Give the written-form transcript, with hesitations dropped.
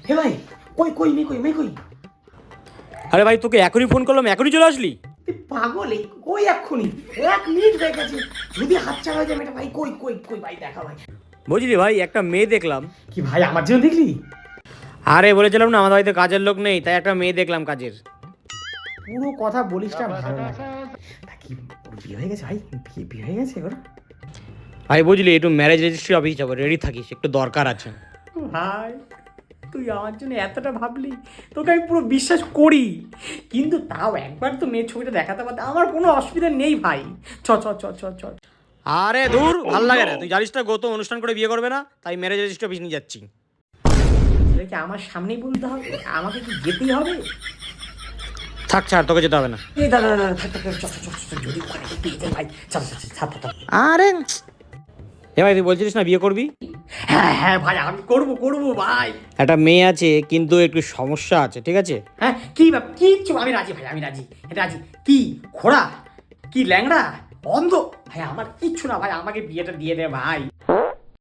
হে ভাই, কই মেয়ে কই? আরে ভাই তোকে এখনই ফোন করলাম, এখনই চলে আসলি? তুই পাগল, কই এক্ষুনি 1 মিনিট হয়ে গেছে। যদি হাতছাড়া হয়ে যায় মেয়েটা, ভাই কই ভাই, দেখা ভাই। বুঝলি ভাই, একটা মেয়ে দেখলাম। কি ভাই, আমার জন্য দেখলি? আরে বলেছিলাম না আমাদের বাড়িতে কাজের লোক নেই, তাই একটা মেয়ে দেখলাম কাজের। পুরো কথা বলিস না, ভালো লাগে। তা কি ওর বিয়ে হয়ে গেছে ভাই? বিয়ে হয়ে গেছে ওর? ভাই বুঝলি, একটু ম্যারেজ রেজিস্ট্রি অফিস যাবো, রেডি থাকিস, একটু দরকার আছে। ভাই তুই আমার জন্য এতটা ভাবলি, তোকে আমি পুরো বিশ্বাস করি, কিন্তু তাও একবার তো মেয়ের ছবিটা দেখাতে পারতে, আমার কোনো অসুবিধা নেই ভাই। চ চ চ চ চ আরে দূর, ভাল লাগে না। তুই জানিস না গত অনুষ্ঠান করে বিয়ে করবে না, তাই ম্যারেজ রেজিস্ট্রি অফিস নিয়ে যাচ্ছি। কি আমার সামনেই বলতে হবে? আমাকে কি যেতেই হবে? থাক ছাড়, তোকে যেতে হবে না। এই দাদা দাদা, থাক থাক থাক, চ চ চ চ, যদি ওখানে একটু যেতে ভাই, চল চল চল, থাক থাক। আরে এ ভাই, তুই বলছিলিস না বিয়ে করবি? হ্যাঁ ভাই, আমি করবো ভাই। একটা মেয়ে আছে কিন্তু একটু সমস্যা আছে, ঠিক আছে? হ্যাঁ কি কিচ্ছু, আমি রাজি ভাই, আমি রাজি। কি খোড়া, কি ল্যাংড়া, অন্ধ, ভাই আমার কিচ্ছু না ভাই, আমাকে বিয়েটা দিয়ে দে ভাই।